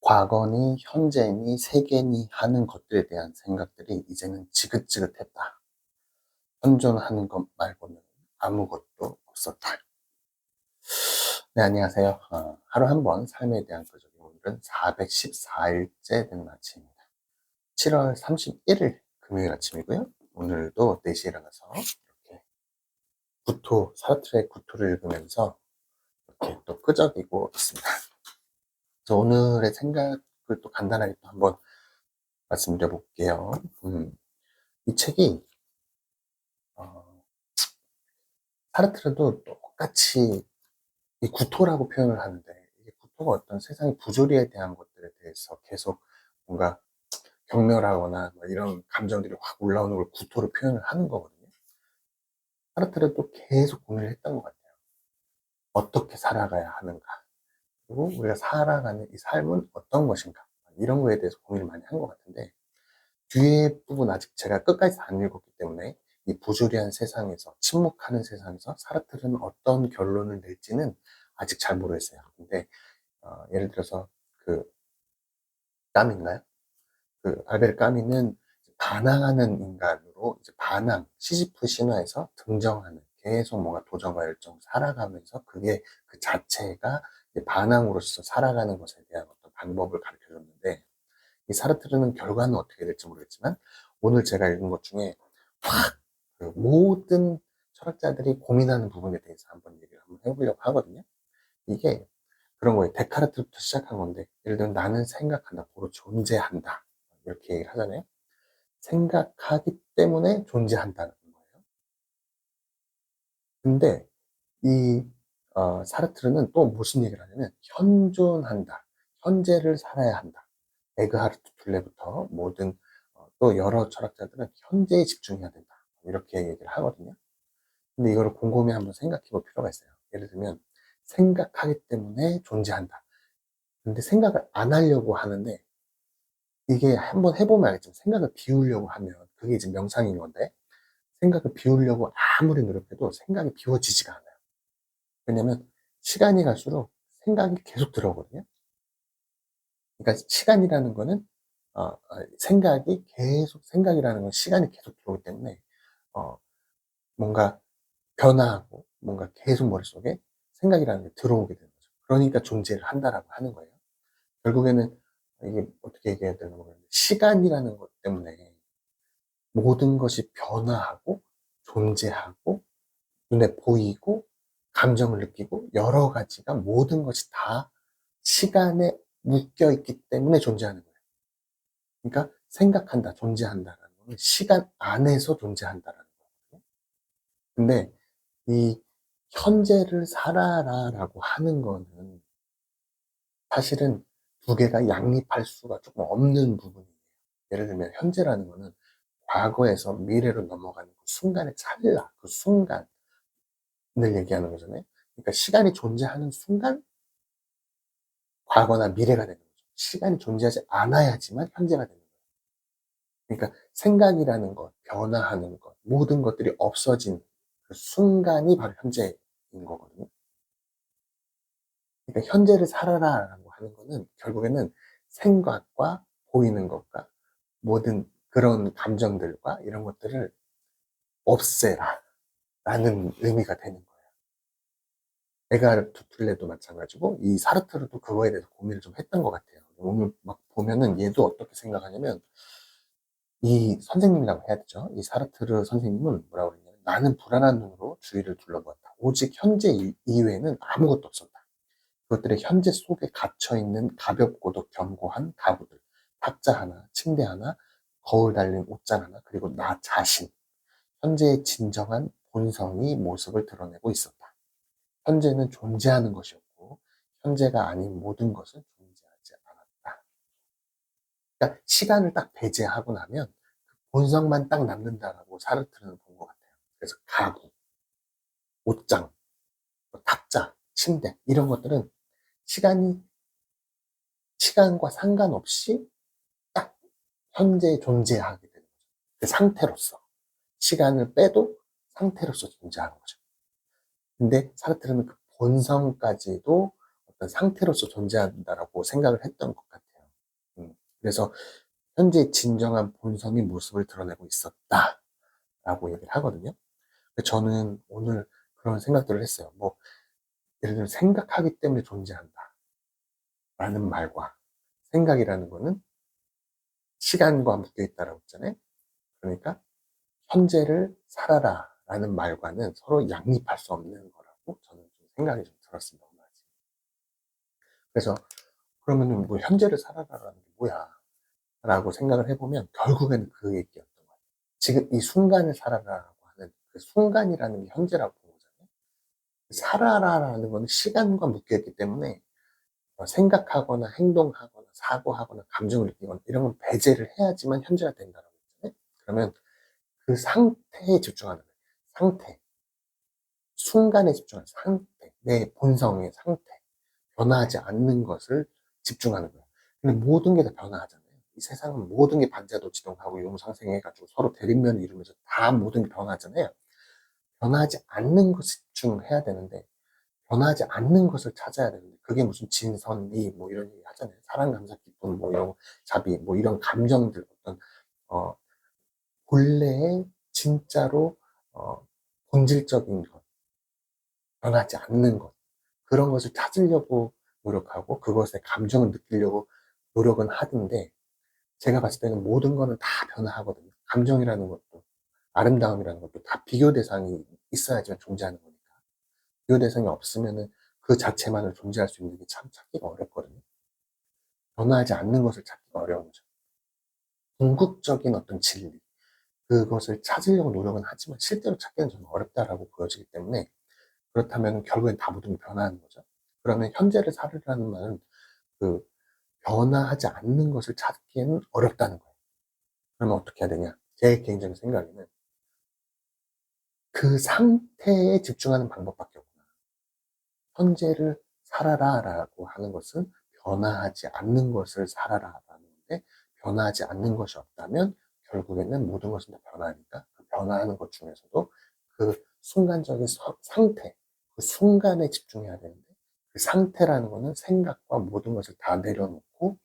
과거니 현재니 세계니 하는 것들에 대한 생각들이 이제는 지긋지긋했다. 현존하는 것 말고는 아무것도 없었다. 네, 안녕하세요. 하루 한 번 삶에 대한 끄적임. 오늘은 414일째 된 아침입니다. 7월 31일 금요일 아침이고요. 오늘도 4시에 일어나서 이렇게 사르트르의 구토를 읽으면서 이렇게 또 끄적이고 있습니다. 그래서 오늘의 생각을 또 간단하게 또 한번 말씀드려 볼게요. 이 책이 어, 사르트르도 똑같이 이 구토라고 표현을 하는데, 이게 구토가 어떤 세상의 부조리에 대한 것들에 대해서 계속 뭔가 경멸하거나 뭐 이런 감정들이 확 올라오는 걸 구토로 표현을 하는 거거든요. 사르트르도 계속 고민을 했던 것 같아요. 어떻게 살아가야 하는가, 그리고 우리가 살아가는 이 삶은 어떤 것인가, 이런 거에 대해서 고민을 많이 한 것 같은데, 뒤에 부분 아직 제가 끝까지 안 읽었기 때문에 이 부조리한 세상에서, 침묵하는 세상에서 사르트르는 어떤 결론을 낼지는 아직 잘 모르겠어요. 근데 예를 들어서 그 까미인가요? 그 알베르 까미는 반항하는 인간으로, 이제 반항, 시지프 신화에서 등정하는, 계속 뭔가 도전과 열정 살아가면서 그게 그 자체가 이제 반항으로서 살아가는 것에 대한 어떤 방법을 가르쳐 줬는데, 이 사르트르는 결과는 어떻게 될지 모르겠지만 오늘 제가 읽은 것 중에 확 그 모든 철학자들이 고민하는 부분에 대해서 한번 얘기를 한번 해보려고 하거든요. 이게 그런 거예요. 데카르트부터 시작한 건데, 예를 들면 나는 생각한다, 고로 존재한다, 이렇게 얘기를 하잖아요. 생각하기 때문에 존재한다는 거예요. 근데 이 사르트르는 또 무슨 얘기를 하냐면 현존한다, 현재를 살아야 한다. 에그하르트 둘레부터 모든 또 여러 철학자들은 현재에 집중해야 된다, 이렇게 얘기를 하거든요. 근데 이거를 곰곰이 한번 생각해 볼 필요가 있어요. 예를 들면 생각하기 때문에 존재한다. 근데 생각을 안 하려고 하는데, 이게 한번 해보면 알겠지만 생각을 비우려고 하면 그게 이제 명상인 건데, 생각을 비우려고 아무리 노력해도 생각이 비워지지가 않아요. 왜냐면 시간이 갈수록 생각이 계속 들어오거든요. 그러니까 시간이라는 거는 생각이라는 건 시간이 계속 들어오기 때문에 어, 뭔가 변화하고 뭔가 계속 머릿속에 생각이라는 게 들어오게 되는 거죠. 그러니까 존재를 한다라고 하는 거예요. 결국에는 이게 어떻게 얘기해야 되나 모르겠는데, 시간이라는 것 때문에 모든 것이 변화하고 존재하고 눈에 보이고 감정을 느끼고 여러 가지가, 모든 것이 다 시간에 묶여 있기 때문에 존재하는 거예요. 그러니까 생각한다, 존재한다라는 거는 시간 안에서 존재한다라는 거거든요. 근데 이 현재를 살아라라고 하는 거는 사실은 두 개가 양립할 수가 조금 없는 부분이에요. 예를 들면 현재라는 거는 과거에서 미래로 넘어가는 그 순간의 찰나, 그 순간을 얘기하는 거잖아요. 그러니까 시간이 존재하는 순간 과거나 미래가 되는 거죠. 시간이 존재하지 않아야지만 현재가 되는 거예요. 그러니까 생각이라는 것, 변화하는 것, 모든 것들이 없어진 그 순간이 바로 현재인 거거든요. 그러니까 현재를 살아라라고 하는 거는 결국에는 생각과 보이는 것과 모든 그런 감정들과 이런 것들을 없애라 라는 의미가 되는 거예요. 에가르트 툴레도 마찬가지고 이 사르트르도 그거에 대해서 고민을 좀 했던 것 같아요. 오늘 막 보면은 얘도 어떻게 생각하냐면, 이 선생님이라고 해야 되죠. 이 사르트르 선생님은 뭐라고 그러냐면, 나는 불안한 눈으로 주위를 둘러보았다. 오직 현재 이외에는 아무것도 없었다. 그것들의 현재 속에 갇혀있는 가볍고도 견고한 가구들, 탁자 하나, 침대 하나, 거울 달린 옷장 하나, 그리고 나 자신, 현재의 진정한 본성이 모습을 드러내고 있었다. 현재는 존재하는 것이었고 현재가 아닌 모든 것은 존재하지 않았다. 그러니까 시간을 딱 배제하고 나면 그 본성만 딱 남는다라고 사르트르는 본 것 같아요. 그래서 가구, 옷장, 뭐 탁자, 침대, 이런 것들은 시간이 시간과 상관없이 딱 현재에 존재하게 되는 거죠. 그 상태로서, 시간을 빼도 상태로서 존재하는 거죠. 근데 사르트르는 그 본성까지도 어떤 상태로서 존재한다라고 생각을 했던 것 같아요. 그래서 현재의 진정한 본성의 모습을 드러내고 있었다라고 얘기를 하거든요. 저는 오늘 그런 생각들을 했어요. 뭐 예를 들어 생각하기 때문에 존재한다 라는 말과, 생각이라는 거는 시간과 묶여 있다라고 했잖아요. 그러니까 현재를 살아라 라는 말과는 서로 양립할 수 없는 거라고 저는 좀 생각이 좀 들었습니다. 그래서 그러면은 뭐 현재를 살아라라는 게 뭐야 라고 생각을 해보면 결국에는 그 얘기였던 거예요. 지금 이 순간을 살아라라고 하는 그 순간이라는 게 현재라고 보는 거잖아요. 살아라라는 거는 시간과 묶여있기 때문에 생각하거나 행동하거나 사고하거나 감정을 느끼거나 이런 건 배제를 해야지만 현재가 된다라고 했잖아요. 그러면 그 상태에 집중하는 거예요. 상태. 순간에 집중하는 상태. 내 본성의 상태. 변화하지 않는 것을 집중하는 거예요. 근데 모든 게 다 변화하잖아요. 이 세상은 모든 게 반자도지동하고 용상생해가지고 서로 대립면을 이루면서 다 모든 게 변화하잖아요. 변화하지 않는 것에 집중해야 되는데 변하지 않는 것을 찾아야 되는데 그게 무슨 진선미 뭐 이런 얘기 하잖아요. 사랑, 감사, 기쁨 뭐 이런 자비 뭐 이런 감정들 어떤 어 본래의 진짜로 본질적인 것, 변하지 않는 것 그런 것을 찾으려고 노력하고 그것의 감정을 느끼려고 노력은 하는데 제가 봤을 때는 모든 거는 다 변화하거든요. 감정이라는 것도 아름다움이라는 것도 다 비교 대상이 있어야지만 존재하는 거니까. 비교 대상이 없으면은 그 자체만을 존재할 수 있는 게 참 찾기가 어렵거든요. 변화하지 않는 것을 찾기가 어려운 거죠. 궁극적인 어떤 진리, 그것을 찾으려고 노력은 하지만 실제로 찾기는 좀 어렵다라고 보여지기 때문에 그렇다면 결국엔 다 모든 게 변화하는 거죠. 그러면 현재를 살으라는 말은 그 변화하지 않는 것을 찾기에는 어렵다는 거예요. 그러면 어떻게 해야 되냐? 제 개인적인 생각에는 그 상태에 집중하는 방법밖에 없구나. 현재를 살아라 라고 하는 것은 변화하지 않는 것을 살아라 라는 건데 변화하지 않는 것이 없다면 결국에는 모든 것은 다 변화하니까 그 변화하는 것 중에서도 그 순간적인 상태, 그 순간에 집중해야 되는데 그 상태라는 거는 생각과 모든 것을 다 내려놓고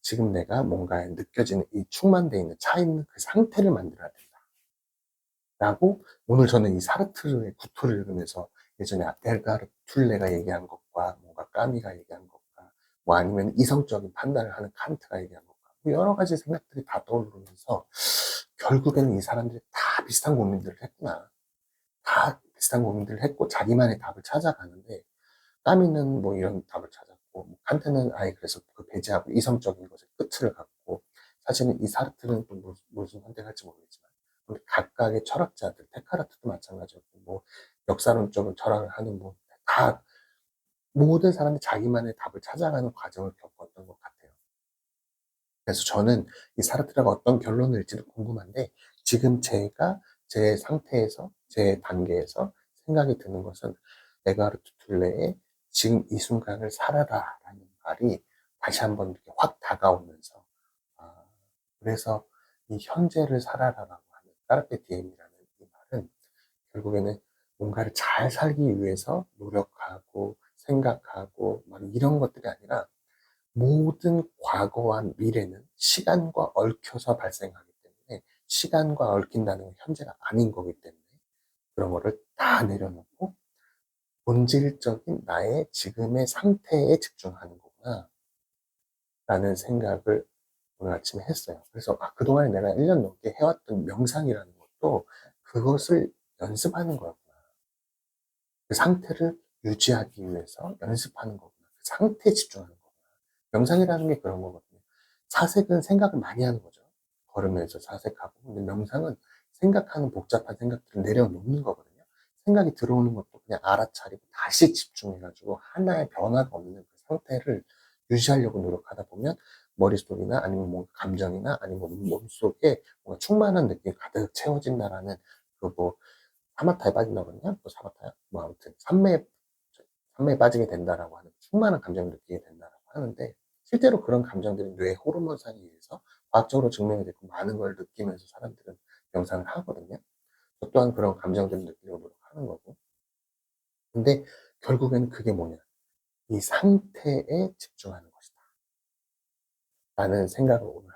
지금 내가 뭔가에 느껴지는 이 충만되어 있는 차 있는 그 상태를 만들어야 된다. 라고 오늘 저는 이 사르트르의 구토를 읽으면서 예전에 에르가르 툴레가 얘기한 것과 뭔가 까미가 얘기한 것과 뭐 아니면 이성적인 판단을 하는 칸트가 얘기한 것과 뭐 여러 가지 생각들이 다 떠오르면서 결국에는 이 사람들이 다 비슷한 고민들을 했구나. 다 비슷한 고민들을 했고 자기만의 답을 찾아가는데 까미는 뭐 이런 답을 찾았고 뭐 칸트는 아예 그래서 그 배제하고 이성적인 것에 끝을 갖고 사실은 이 사르트르는 또 무슨 선택할지 모르겠지만 근데 각각의 철학자들 데카르트도 마찬가지였고 뭐 역사론적인 철학을 하는 뭐 다 모든 사람이 자기만의 답을 찾아가는 과정을 겪었던 것 같아요. 그래서 저는 이 사르트르가 어떤 결론을 낼지도 궁금한데 지금 제가 제 상태에서 제 단계에서 생각이 드는 것은 에가르트 툴레의 지금 이 순간을 살아라 라는 말이 다시 한번 이렇게 확 다가오면서 아, 그래서 이 현재를 살아라라고 하는 까르페 디엠이라는 이 말은 결국에는 뭔가를 잘 살기 위해서 노력하고 생각하고 막 이런 것들이 아니라 모든 과거와 미래는 시간과 얽혀서 발생하기 때문에 시간과 얽힌다는 건 현재가 아닌 거기 때문에 그런 거를 다 내려놓고 본질적인 나의 지금의 상태에 집중하는 거구나 라는 생각을 오늘 아침에 했어요. 그래서 그동안에 내가 1년 넘게 해왔던 명상이라는 것도 그것을 연습하는 거였구나. 그 상태를 유지하기 위해서 연습하는 거구나. 그 상태에 집중하는 거구나. 명상이라는 게 그런 거거든요. 사색은 생각을 많이 하는 거죠. 걸으면서 사색하고. 근데 명상은 생각하는 복잡한 생각들을 내려놓는 거거든요. 생각이 들어오는 것도 그냥 알아차리고 다시 집중해가지고 하나의 변화가 없는 그 상태를 유지하려고 노력하다 보면 머릿속이나 아니면 뭔가 감정이나 아니면 몸속에 뭔가 충만한 느낌이 가득 채워진다라는 그뭐 사마타에 빠진다고 그러냐? 또 사마타야? 뭐 아무튼 산매에 빠지게 된다라고 하는 충만한 감정을 느끼게 된다라고 하는데 실제로 그런 감정들이 뇌 호르몬상에 의해서 과학적으로 증명이 됐고 많은 걸 느끼면서 사람들은 명상을 하거든요. 저 또한 그런 감정들을 느끼려고 노력하는 거고. 근데 결국에는 그게 뭐냐? 이 상태에 집중하는 것이다. 라는 생각을 오늘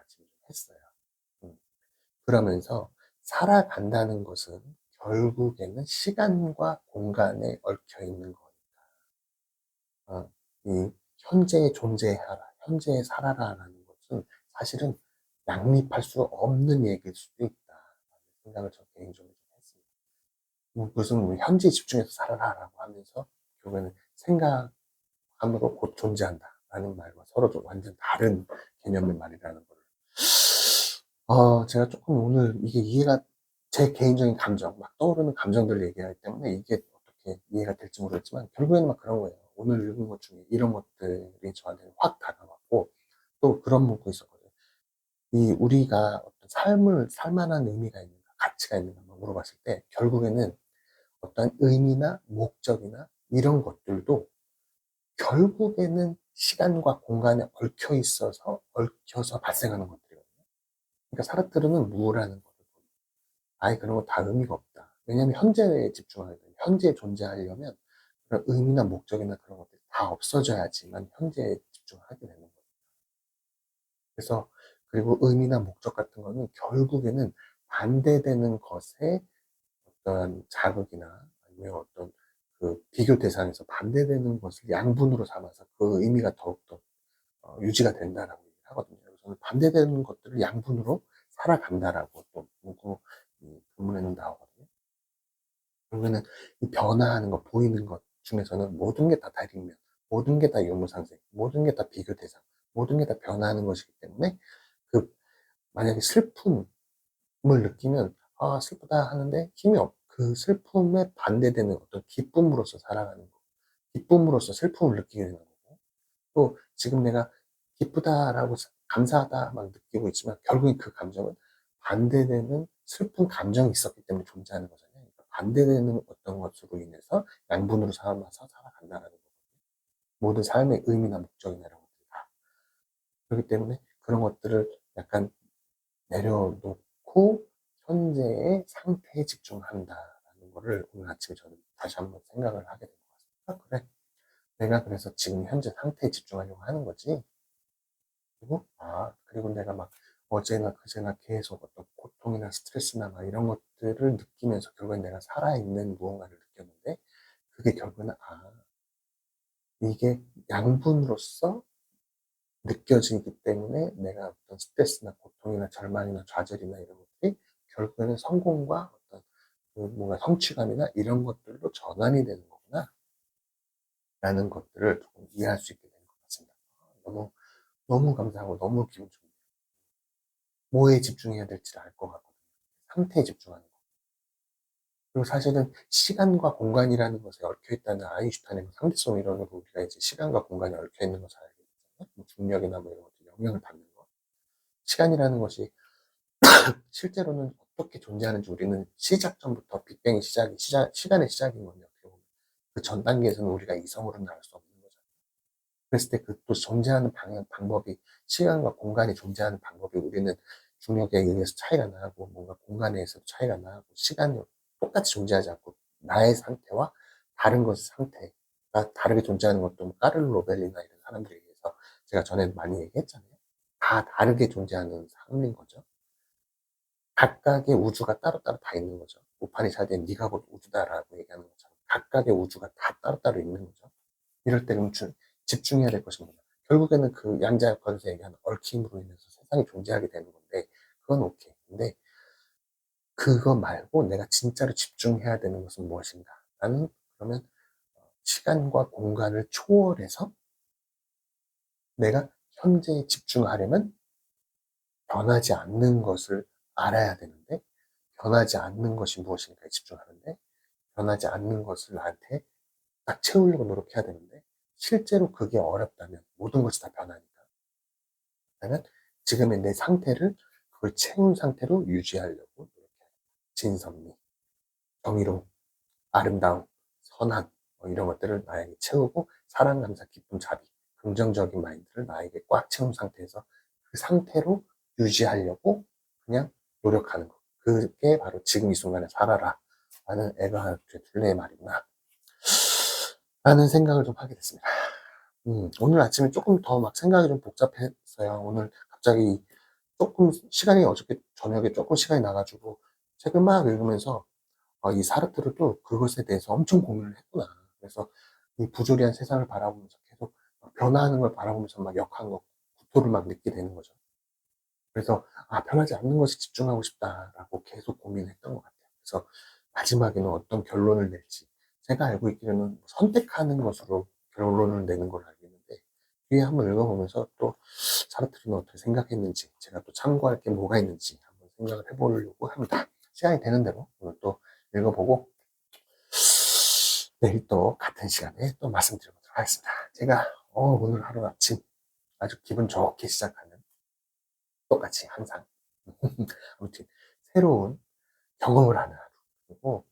그러면서 살아간다는 것은 결국에는 시간과 공간에 얽혀 있는 거니까. 이 현재에 존재하라, 현재에 살아라라는 것은 사실은 양립할 수 없는 얘기일 수도 있다. 라는 생각을 저 개인적으로 좀 했습니다. 무슨 뭐 현재에 집중해서 살아라라고 하면서 결국에는 생각함으로 곧 존재한다라는 말과 서로 좀 완전 다른 개념의 말이라는 거를 제가 조금 오늘 이게 이해가 제 개인적인 감정, 막 떠오르는 감정들을 얘기하기 때문에 이게 어떻게 이해가 될지 모르겠지만 결국에는 막 그런 거예요. 오늘 읽은 것 중에 이런 것들이 저한테는 확 다가왔고 또 그런 문구 있었거든요. 이 우리가 어떤 삶을 살 만한 의미가 있는가, 가치가 있는가 막 물어봤을 때 결국에는 어떤 의미나 목적이나 이런 것들도 결국에는 시간과 공간에 얽혀서 발생하는 것들이거든요. 그러니까 사르트르는 무라는 거를 아예 그런 거 다 의미가 없다. 왜냐하면 현재에 집중하게 되면 현재에 존재하려면 그런 의미나 목적이나 그런 것들이 다 없어져야지만 현재에 집중을 하게 되는 거예요. 그래서 그리고 의미나 목적 같은 거는 결국에는 반대되는 것에 어떤 자극이나 아니면 어떤 그 비교 대상에서 반대되는 것을 양분으로 삼아서 그 의미가 더욱더 유지가 된다라고 얘기를 하거든요. 그래서 저는 반대되는 것들을 양분으로 살아간다라고 또 문구 본문에는 나오거든요. 그러면은 이 변화하는 것, 보이는 것 중에서는 모든 게 다 다리면, 모든 게 다 유무상생, 모든 게 다 비교 대상, 모든 게 다 변화하는 것이기 때문에 그 만약에 슬픔을 느끼면 슬프다 하는데 힘이 없. 그 슬픔에 반대되는 어떤 기쁨으로서 살아가는 거, 기쁨으로서 슬픔을 느끼게 되는 거고, 또 지금 내가 기쁘다라고 감사하다 막 느끼고 있지만 결국엔 그 감정은 반대되는 슬픈 감정이 있었기 때문에 존재하는 거잖아요. 그러니까 반대되는 어떤 것으로 인해서 양분으로 삼아서 살아간다는 거예요. 모든 삶의 의미나 목적이나 이런 것들이 다. 그렇기 때문에 그런 것들을 약간 내려놓고 현재의 상태에 집중한다라는 거를 오늘 아침에 저는 다시 한번 생각을 하게 된 것 같습니다. 그래. 내가 그래서 지금 현재 상태에 집중하려고 하는 거지. 그리고 내가 막 어제나 그제나 계속 어떤 고통이나 스트레스나 막 이런 것들을 느끼면서 결국엔 내가 살아있는 무언가를 느꼈는데, 그게 결국에는, 이게 양분으로서 느껴지기 때문에 내가 어떤 스트레스나 고통이나 절망이나 좌절이나 이런 것들이 결국에는 성공과 어떤 그 뭔가 성취감이나 이런 것들로 전환이 되는 거구나. 라는 것들을 조금 이해할 수 있게 된 것 같습니다. 너무, 너무 감사하고 너무 기분 좋네요. 뭐에 집중해야 될지를 알 것 같거든요. 상태에 집중하는 거. 그리고 사실은 시간과 공간이라는 것에 얽혀 있다는 아인슈타인의 그 상대성 이론으로 우리가 이제 시간과 공간이 얽혀 있는 것을 알게 됐잖아요. 뭐 중력이나 뭐 이런 것들 영향을 받는 거. 시간이라는 것이 실제로는 어떻게 존재하는지 우리는 시작점부터 빅뱅의 시간의 시작인 거냐. 그 전 단계에서는 우리가 이성으로는 알 수 없는 거잖아요. 그랬을 때 그 또 존재하는 방법이 시간과 공간이 존재하는 방법이 우리는 중력에 의해서 차이가 나고 뭔가 공간에 의해서 차이가 나고 시간이 똑같이 존재하지 않고 나의 상태와 다른 것의 상태가 다르게 존재하는 것도 뭐 까를로 로벨리나 이런 사람들에 의해서 제가 전에 많이 얘기했잖아요. 다 다르게 존재하는 삶인 거죠. 각각의 우주가 따로따로 다 있는 거죠. 우파니샤드에 네가 곧 우주다라고 얘기하는 것처럼 각각의 우주가 다 따로따로 있는 거죠. 이럴 때 그럼 집중해야 될 것이 뭐냐. 결국에는 그 양자역학에서 얘기하는 얽힘으로 인해서 세상이 존재하게 되는 건데, 그건 오케이. 근데 그거 말고 내가 진짜로 집중해야 되는 것은 무엇인가? 나는 그러면 시간과 공간을 초월해서 내가 현재에 집중하려면 변하지 않는 것을 알아야 되는데, 변하지 않는 것이 무엇인가에 집중하는데, 변하지 않는 것을 나한테 딱 채우려고 노력해야 되는데, 실제로 그게 어렵다면 모든 것이 다 변하니까. 나는 지금의 내 상태를 그걸 채운 상태로 유지하려고 노력해요. 진선미, 정의로움, 아름다움, 선한 이런 것들을 나에게 채우고 사랑, 감사, 기쁨, 자비, 긍정적인 마인드를 나에게 꽉 채운 상태에서 그 상태로 유지하려고 그냥 노력하는 거. 그게 바로 지금 이 순간에 살아라 라는 에그하르트 툴레의 말이구나 라는 생각을 좀 하게 됐습니다. 오늘 아침에 조금 더 막 생각이 좀 복잡했어요. 오늘 갑자기 조금 시간이 어저께 저녁에 조금 시간이 나가지고 책을 막 읽으면서 이 사르트르도 그것에 대해서 엄청 고민을 했구나. 그래서 이 부조리한 세상을 바라보면서 계속 변화하는 걸 바라보면서 막 역한 구토를 막 느끼게 되는 거죠. 그래서 변하지 않는 것에 집중하고 싶다라고 계속 고민했던 것 같아요. 그래서 마지막에는 어떤 결론을 낼지 제가 알고 있기로는 선택하는 것으로 결론을 내는 걸로 알고 있는데 뒤에 한번 읽어보면서 또 사르트르는 어떻게 생각했는지 제가 또 참고할 게 뭐가 있는지 한번 생각을 해보려고 합니다. 시간이 되는 대로 오늘 또 읽어보고 내일 또 같은 시간에 또 말씀드려보도록 하겠습니다. 제가 오늘 하루 아침 아주 기분 좋게 시작하는 똑같이 항상 아무튼 새로운 경험을 하는 하루 그리고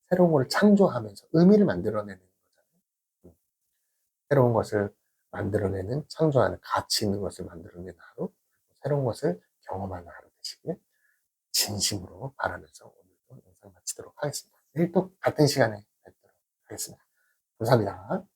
새로운 걸 창조하면서 의미를 만들어내는 거잖아요. 음, 새로운 것을 만들어내는 창조하는 가치 있는 것을 만들어내는 하루 새로운 것을 경험하는 하루 되시길 진심으로 바라면서 오늘도 영상 마치도록 하겠습니다. 내일 또 같은 시간에 뵙도록 하겠습니다. 감사합니다.